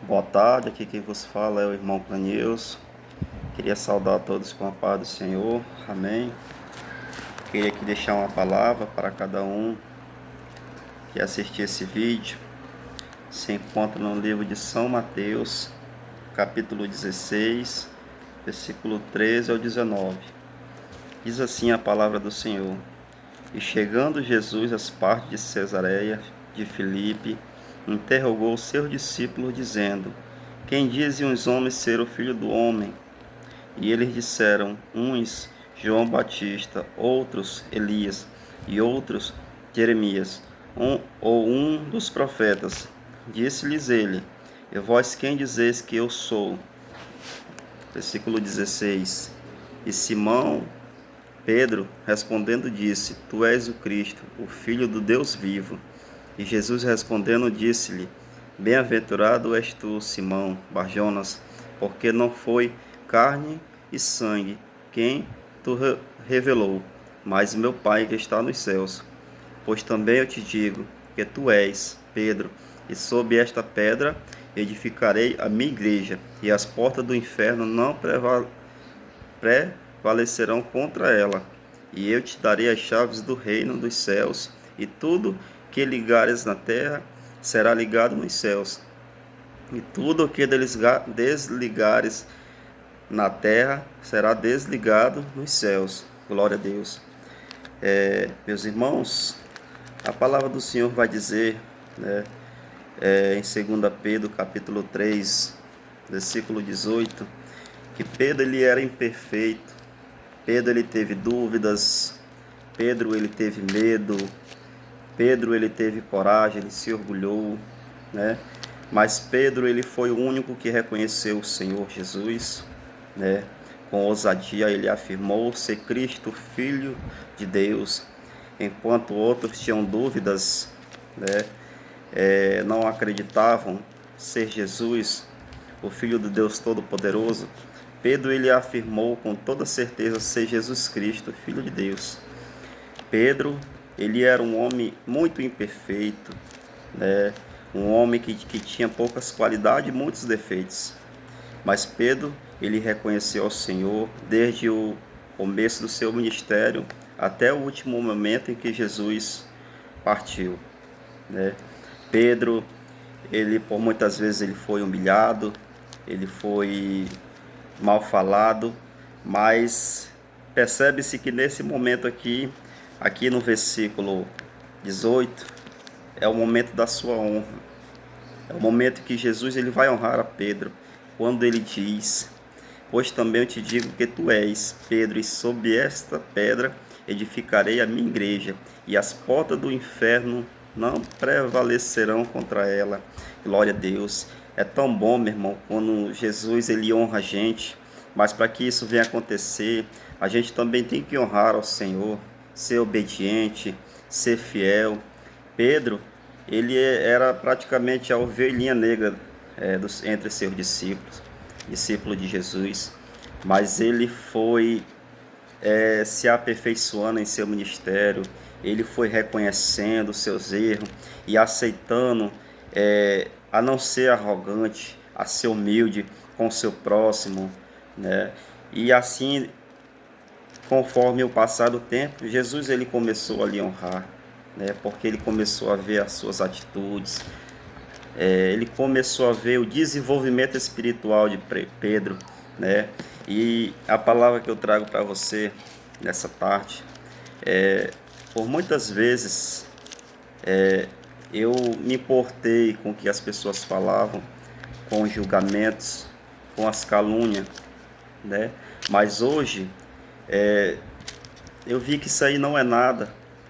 Boa tarde, aqui quem vos fala é o irmão Clanilson. Queria saudar a todos com a paz do Senhor, amém. Queria aqui deixar uma palavra para cada um que assistir esse vídeo. Se encontra no livro de São Mateus, capítulo 16, versículo 13 ao 19. Diz assim a palavra do Senhor: E chegando Jesus às partes de Cesareia de Filipe, interrogou os seus discípulos, dizendo: Quem dizem os homens ser o Filho do Homem? E eles disseram, uns João Batista, outros Elias, e outros Jeremias, ou um dos profetas. Disse-lhes ele: E vós quem dizeis que eu sou? Versículo 16. E Simão Pedro, respondendo, disse: Tu és o Cristo, o Filho do Deus vivo. E Jesus respondendo, disse-lhe: Bem-aventurado és tu, Simão Barjonas, porque não foi carne e sangue quem tu revelou, mas meu Pai que está nos céus. Pois também eu te digo que tu és Pedro, e sob esta pedra edificarei a minha igreja, e as portas do inferno não prevalecerão contra ela. E eu te darei as chaves do reino dos céus, e tudo que ligares na terra será ligado nos céus, e tudo o que desligares na terra será desligado nos céus. Glória a Deus. Meus irmãos, a palavra do Senhor vai dizer, né, em 2 Pedro capítulo 3, versículo 18, que Pedro ele era imperfeito, Pedro ele teve dúvidas, Pedro ele teve medo, Pedro ele teve coragem, ele se orgulhou, né? Mas Pedro ele foi o único que reconheceu o Senhor Jesus, né? Com ousadia ele afirmou ser Cristo, Filho de Deus, enquanto outros tinham dúvidas, né? Não acreditavam ser Jesus, o Filho de Deus Todo-Poderoso. Pedro ele afirmou com toda certeza ser Jesus Cristo, Filho de Deus. Pedro ele era um homem muito imperfeito, né? Um homem que tinha poucas qualidades e muitos defeitos. Mas Pedro ele reconheceu ao Senhor desde o começo do seu ministério até o último momento em que Jesus partiu, né? Pedro, ele por muitas vezes ele foi humilhado, ele foi mal falado, mas percebe-se que nesse momento aqui no versículo 18, é o momento da sua honra. É o momento que Jesus ele vai honrar a Pedro, quando ele diz: Pois também eu te digo que tu és Pedro, e sob esta pedra edificarei a minha igreja, e as portas do inferno não prevalecerão contra ela. Glória a Deus. É tão bom, meu irmão, quando Jesus ele honra a gente, mas para que isso venha acontecer, a gente também tem que honrar ao Senhor, ser obediente, ser fiel. Pedro, ele era praticamente a ovelhinha negra entre seus discípulos, discípulo de Jesus, mas ele foi se aperfeiçoando em seu ministério, ele foi reconhecendo seus erros e aceitando a não ser arrogante, a ser humilde com o seu próximo, né? E assim, conforme o passar do tempo, Jesus ele começou a lhe honrar, né? Porque ele começou a ver as suas atitudes, ele começou a ver o desenvolvimento espiritual de Pedro, né? E a palavra que eu trago para você nessa tarde por muitas vezes eu me importei com o que as pessoas falavam, com os julgamentos, com as calúnias, né? Mas hoje eu vi que isso aí não é nada,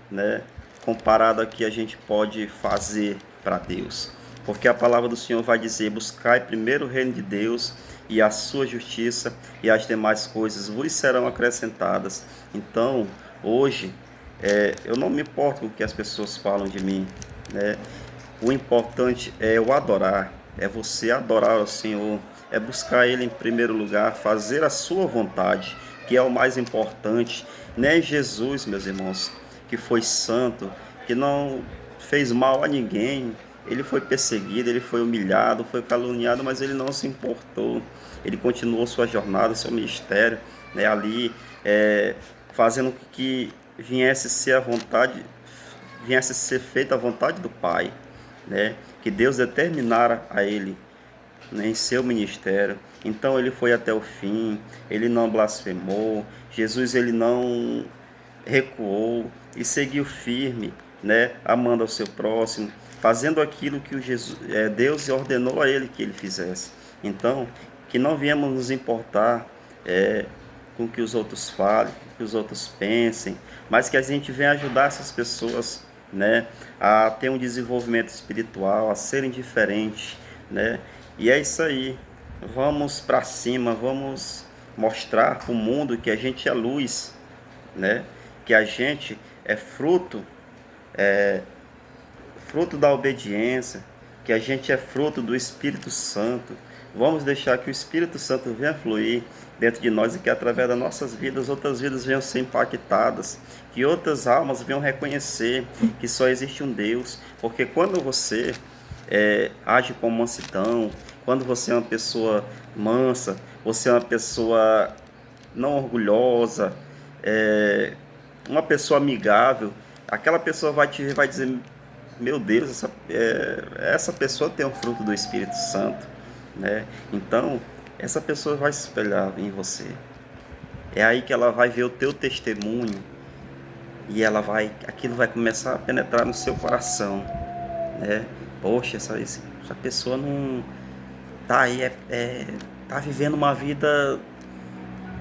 né? Comparado a que a gente pode fazer para Deus. Porque a palavra do Senhor vai dizer: buscai primeiro o reino de Deus e a sua justiça, e as demais coisas vos serão acrescentadas. Então, hoje, eu não me importo com o que as pessoas falam de mim, né? O importante é eu adorar, é você adorar o Senhor, é buscar Ele em primeiro lugar, fazer a sua vontade, que é o mais importante. Nem Jesus, meus irmãos, que foi santo, que não fez mal a ninguém, ele foi perseguido, ele foi humilhado, foi caluniado, mas ele não se importou. Ele continuou sua jornada, seu ministério, né, ali, fazendo com que viesse ser a vontade, viesse ser feita a vontade do Pai, né, que Deus determinara a ele, né, em seu ministério. Então ele foi até o fim, ele não blasfemou, Jesus ele não recuou e seguiu firme, né, amando ao seu próximo, fazendo aquilo que Deus ordenou a ele que ele fizesse. Então, que não viemos nos importar com o que os outros falem, com o que os outros pensem, mas que a gente venha ajudar essas pessoas, né, a ter um desenvolvimento espiritual, a serem diferentes, né? E é isso aí. Vamos para cima, vamos mostrar para o mundo que a gente é luz, né? Que a gente é fruto da obediência, que a gente é fruto do Espírito Santo. Vamos deixar que o Espírito Santo venha fluir dentro de nós e que através das nossas vidas, outras vidas venham ser impactadas, que outras almas venham reconhecer que só existe um Deus, porque quando você age com mansidão, quando você é uma pessoa mansa, você é uma pessoa não orgulhosa, uma pessoa amigável, aquela pessoa vai te ver, vai dizer, meu Deus, essa pessoa tem o fruto do Espírito Santo, né? Então, essa pessoa vai se espelhar em você. É aí que ela vai ver o teu testemunho e aquilo vai começar a penetrar no seu coração, né? Poxa, essa pessoa não tá aí, tá vivendo uma vida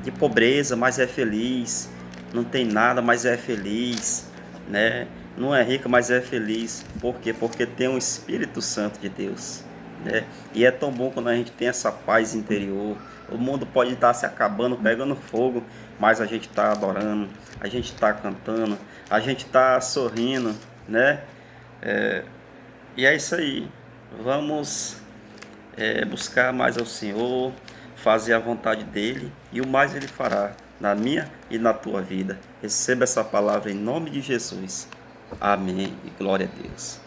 de pobreza, mas é feliz, não tem nada, mas é feliz, né? Não é rica, mas é feliz. Por quê? Porque tem o Espírito Santo de Deus, né? E é tão bom quando a gente tem essa paz interior. O mundo pode estar se acabando, pegando fogo, mas a gente está adorando, a gente está cantando, a gente está sorrindo, né? E é isso aí. Vamos buscar mais ao Senhor, fazer a vontade dEle, e o mais Ele fará na minha e na tua vida. Receba essa palavra em nome de Jesus. Amém e glória a Deus.